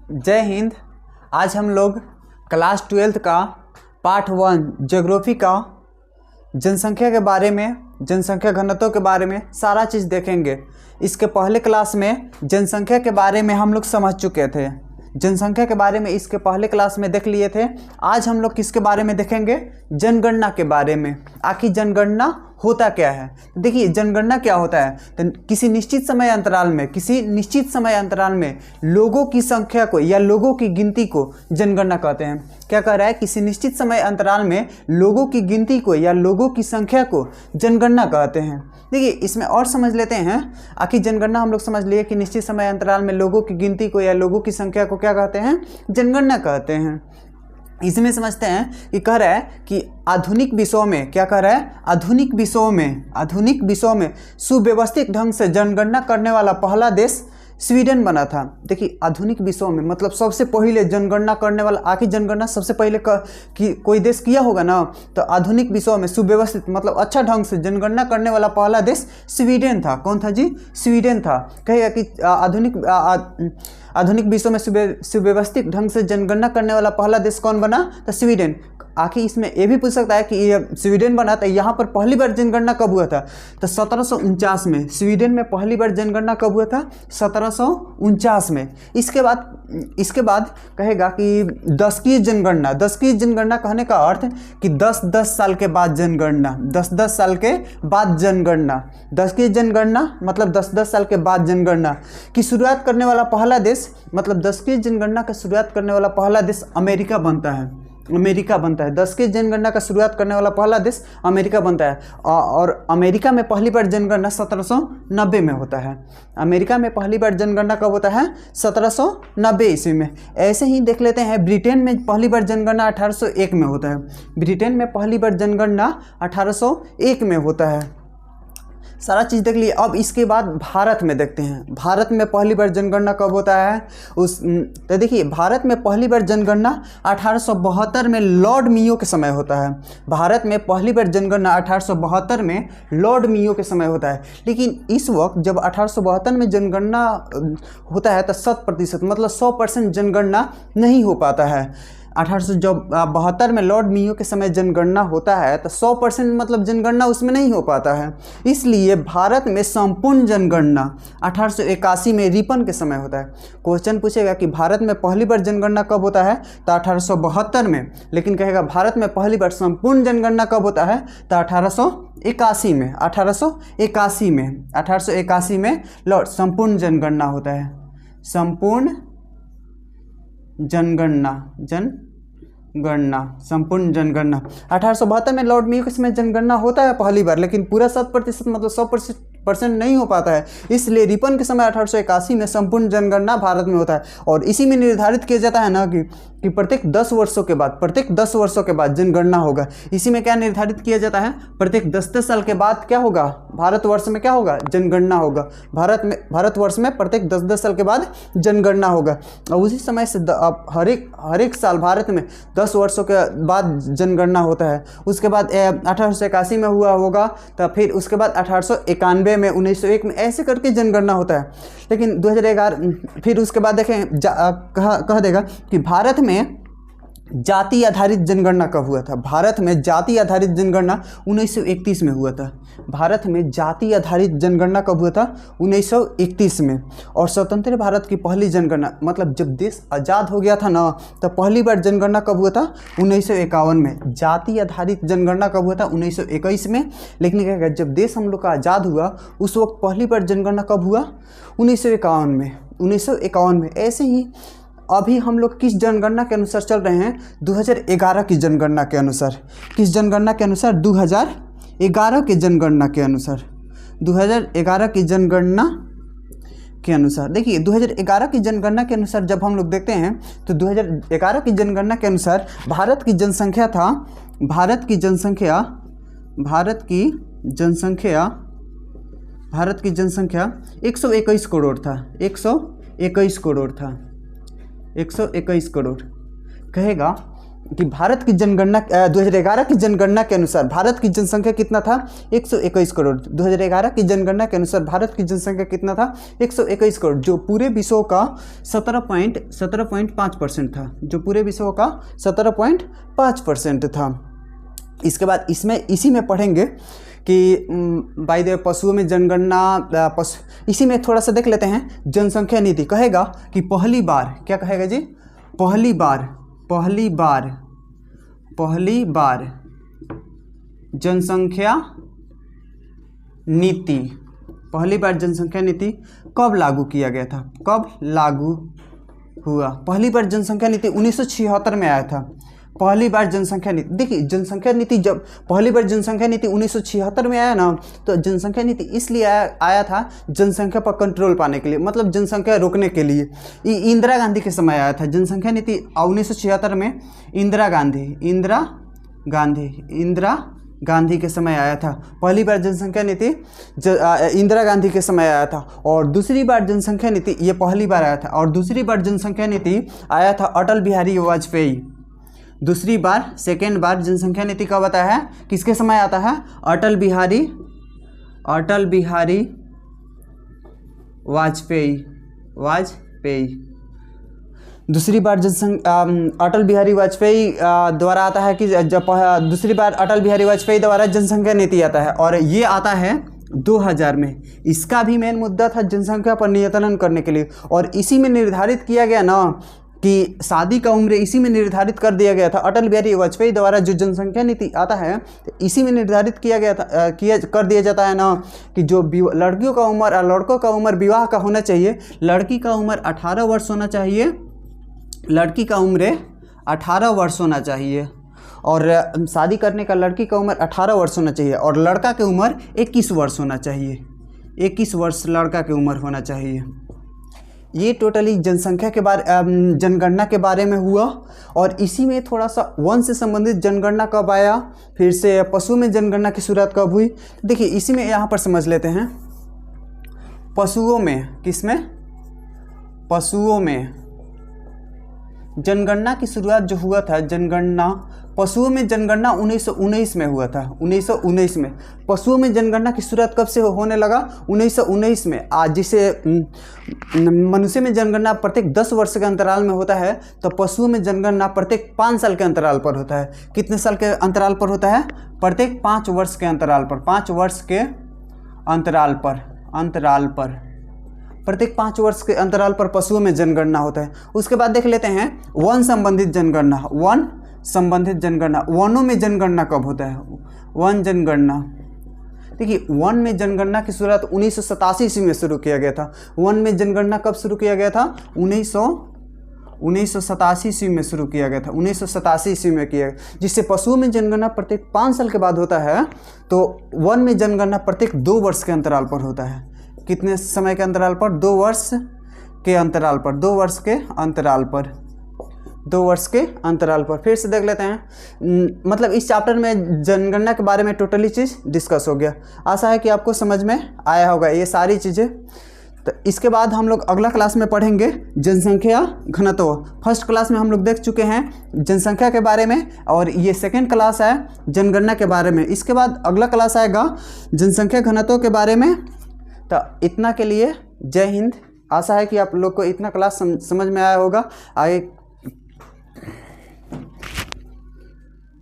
जय हिंद। आज हम लोग क्लास 12 का पार्ट 1 ज्योग्राफी का जनसंख्या के बारे में, जनसंख्या घनत्व के बारे में सारा चीज़ देखेंगे। इसके पहले क्लास में जनसंख्या के बारे में हम लोग समझ चुके थे, जनसंख्या के बारे में इसके पहले क्लास में देख लिए थे। आज हम लोग किसके बारे में देखेंगे? जनगणना के बारे में। आखिर जनगणना होता क्या है? देखिए, जनगणना क्या होता है तो किसी निश्चित समय अंतराल में लोगों की संख्या को या लोगों की गिनती को जनगणना कहते हैं। क्या कह रहा है? किसी निश्चित समय अंतराल में लोगों की गिनती को या लोगों की संख्या को जनगणना कहते हैं। देखिए, इसमें और समझ लेते हैं। आखिर जनगणना हम लोग समझ लिए कि निश्चित समय अंतराल में लोगों की गिनती को या लोगों की संख्या को क्या कहते हैं? जनगणना कहते हैं। इसमें समझते हैं कि कह रहा है कि आधुनिक विश्व में, क्या कह रहा है? आधुनिक विश्व में सुव्यवस्थित ढंग से जनगणना करने वाला पहला देश स्वीडन बना था। देखिए, आधुनिक विश्व में मतलब सबसे पहले जनगणना करने वाला, आखिर जनगणना सबसे पहले कोई देश किया होगा ना, तो आधुनिक विश्व में सुव्यवस्थित मतलब अच्छा ढंग से जनगणना करने वाला पहला देश स्वीडन था। कौन था जी? स्वीडन था। कहेगा कि आधुनिक विश्व में सुव्यवस्थित ढंग से जनगणना करने वाला पहला देश कौन बना? तो स्वीडन। आखिर इसमें ये भी पूछ सकता है कि ये स्वीडन बना था, यहाँ पर पहली बार जनगणना कब हुआ था? तो 1749 में। स्वीडन में पहली बार जनगणना कब हुआ था? 1749 में। इसके बाद कहेगा कि दशकीय जनगणना कहने का अर्थ कि 10-10 साल के बाद जनगणना, 10-10 साल के बाद जनगणना। दशकीय जनगणना मतलब 10-10 साल के बाद जनगणना की शुरुआत करने वाला पहला देश, मतलब दशकीय जनगणना का शुरुआत करने वाला पहला देश अमेरिका बनता है। दशकीय जनगणना का शुरुआत करने वाला पहला देश अमेरिका बनता है। और अमेरिका में पहली बार जनगणना 1790 में होता है। अमेरिका में पहली बार जनगणना कब होता है? 1790 ईस्वी में। ऐसे ही देख लेते हैं, ब्रिटेन में पहली बार जनगणना 1801 में होता है। ब्रिटेन में पहली बार जनगणना 1801 में होता है। सारा चीज़ देख लिए। अब इसके बाद भारत में देखते हैं, भारत में पहली बार जनगणना कब होता है? तो देखिए, भारत में पहली बार जनगणना 1872 में लॉर्ड मेयो के समय होता है। भारत में पहली बार जनगणना 1872 में लॉर्ड मेयो के समय होता है। लेकिन इस वक्त जब 1872 में जनगणना होता है तो 100% मतलब 100% जनगणना नहीं हो पाता है। 1872 में लॉर्ड मेयो के समय जनगणना होता है तो 100% मतलब जनगणना उसमें नहीं हो पाता है। इसलिए भारत में संपूर्ण जनगणना 1881 में रिपन के समय होता है। क्वेश्चन पूछेगा कि भारत में पहली बार जनगणना कब होता है? तो 1872 में। लेकिन कहेगा भारत में पहली बार संपूर्ण जनगणना कब होता है? तो 1881 में। 1881 में लॉर्ड संपूर्ण जनगणना होता है। संपूर्ण जनगणना 1872 में लॉर्ड मेयो के समय जनगणना होता है पहली बार, लेकिन पूरा 100% मतलब 100% नहीं हो पाता है। इसलिए रिपन के समय 1881 में संपूर्ण जनगणना भारत में होता है। और इसी में निर्धारित किया जाता है ना कि प्रत्येक 10 वर्षों के बाद जनगणना होगा। इसी में क्या निर्धारित किया जाता है? प्रत्येक 10-10 साल के बाद क्या होगा? भारतवर्ष में क्या होगा? जनगणना होगा। भारतवर्ष में प्रत्येक 10-10 साल के बाद जनगणना होगा। और उसी समय से अब हर एक साल भारत में 10 वर्षों के बाद जनगणना होता है। उसके बाद 1881 में हुआ होगा, तो फिर उसके बाद 1891 में, 1901 में, ऐसे करके जनगणना होता है। लेकिन 2011 फिर उसके बाद देखें कह देगा कि भारत में जाति आधारित जनगणना कब हुआ था? भारत में जाति आधारित जनगणना 1931 में हुआ था। भारत में जाति आधारित जनगणना कब हुआ था? 1931 में। और स्वतंत्र भारत की पहली जनगणना मतलब जब देश आज़ाद हो गया था ना, तो पहली बार जनगणना कब हुआ था? 1951 में। जाति आधारित जनगणना कब हुआ था? 1921 में। लेकिन क्या जब देश हम लोग का आज़ाद हुआ उस वक्त पहली बार जनगणना कब हुआ? 1951 में। ऐसे ही अभी हम लोग किस जनगणना के अनुसार चल रहे हैं? 2011 की जनगणना के अनुसार। किस जनगणना के अनुसार? 2011 की जनगणना के अनुसार। 2011 की जनगणना के अनुसार। देखिए, 2011 की जनगणना के अनुसार जब हम लोग देखते हैं तो 2011 की जनगणना के अनुसार भारत की जनसंख्या 121 करोड़ था। 121 करोड़। कहेगा कि भारत की जनगणना 2011 की जनगणना के अनुसार भारत की जनसंख्या कितना था, 121 करोड़। 2011 की जनगणना के अनुसार भारत की जनसंख्या कितना था, 121 करोड़, जो पूरे विश्व का 17.5% था, जो पूरे विश्व का 17.5% था। इसके बाद इसी में पढ़ेंगे कि बाय द पशुओं में जनगणना, इसी में थोड़ा सा देख लेते हैं। जनसंख्या नीति कहेगा कि पहली बार, क्या कहेगा जी, पहली बार जनसंख्या नीति, पहली बार जनसंख्या नीति कब लागू किया गया था, कब लागू हुआ? पहली बार जनसंख्या नीति 1976 में आया था। पहली बार जनसंख्या नीति, देखिए जनसंख्या नीति जब पहली बार जनसंख्या नीति 1976 में आया ना, तो जनसंख्या नीति इसलिए आया था जनसंख्या पर कंट्रोल पाने के लिए, मतलब जनसंख्या रोकने के लिए। इंदिरा गांधी के समय आया था जनसंख्या नीति 1976 में। इंदिरा गांधी के समय आया था पहली बार जनसंख्या नीति, इंदिरा गांधी के समय आया था। और दूसरी बार जनसंख्या नीति, ये पहली बार आया था, और दूसरी बार जनसंख्या नीति आया था अटल बिहारी वाजपेयी। दूसरी बार, सेकेंड बार जनसंख्या नीति कब आता है, किसके समय आता है, अटल बिहारी वाजपेयी। दूसरी बार अटल बिहारी वाजपेयी द्वारा आता है कि जब दूसरी बार अटल बिहारी वाजपेयी द्वारा जनसंख्या नीति आता है, और ये आता है 2000 में। इसका भी मेन मुद्दा था जनसंख्या पर नियंत्रण करने के लिए, और इसी में निर्धारित किया गया ना कि शादी का उम्र इसी में निर्धारित कर दिया गया था। अटल बिहारी वाजपेयी द्वारा जो जनसंख्या नीति आता है इसी में निर्धारित किया गया था, कर दिया जाता है ना कि जो लड़कियों का उम्र और लड़कों का उम्र विवाह का होना चाहिए। लड़की का उम्र 18 वर्ष होना चाहिए, लड़की का उम्र 18 वर्ष होना चाहिए, और शादी करने का लड़की का उम्र 18 वर्ष होना चाहिए, और लड़का की उम्र 21 वर्ष होना चाहिए। 21 वर्ष लड़का की उम्र होना चाहिए। ये टोटली जनसंख्या के बारे, जनगणना के बारे में हुआ। और इसी में थोड़ा सा वन से संबंधित जनगणना कब आया, फिर से पशु में जनगणना की शुरुआत कब हुई। देखिए इसी में यहाँ पर समझ लेते हैं। पशुओं में, किसमें, पशुओं में जनगणना की शुरुआत जो हुआ था, जनगणना पशुओं में जनगणना 1919 में हुआ था। 1919 में पशुओं में जनगणना की शुरुआत कब से होने लगा, 1919 में। आज जिसे मनुष्य में जनगणना प्रत्येक 10 वर्ष के अंतराल में होता है, तो पशुओं में जनगणना प्रत्येक 5 साल के अंतराल पर होता है। कितने साल के अंतराल पर होता है, प्रत्येक 5 वर्ष के अंतराल पर, 5 वर्ष के अंतराल पर प्रत्येक 5 वर्ष के अंतराल पर पशुओं में जनगणना होता है। उसके बाद देख लेते हैं वन संबंधित जनगणना। वन संबंधित जनगणना, वनों में जनगणना कब होता है, वन जनगणना। देखिए वन में जनगणना की शुरुआत 1987 ईस्वी में शुरू किया गया था। वन में जनगणना कब शुरू किया गया था, 1987 ईस्वी में शुरू किया गया था। 1987 ईस्वी में किया गया, जिससे पशुओं में जनगणना प्रत्येक 5 साल के बाद होता है, तो वन में जनगणना प्रत्येक 2 वर्ष के अंतराल पर होता है। कितने समय के अंतराल पर, 2 वर्ष के अंतराल पर, 2 वर्ष के अंतराल पर, 2 वर्ष के अंतराल पर। फिर से देख लेते हैं, मतलब इस चैप्टर में जनगणना के बारे में टोटली चीज़ डिस्कस हो गया। आशा है कि आपको समझ में आया होगा ये सारी चीज़ें। तो इसके बाद हम लोग अगला क्लास में पढ़ेंगे जनसंख्या घनत्व। फर्स्ट क्लास में हम लोग देख चुके हैं जनसंख्या के बारे में, और ये सेकेंड क्लास है जनगणना के बारे में। इसके बाद अगला क्लास आएगा जनसंख्या घनत्व के बारे में। तो इतना के लिए जय हिंद। आशा है कि आप लोग को इतना क्लास समझ में आया होगा। आगे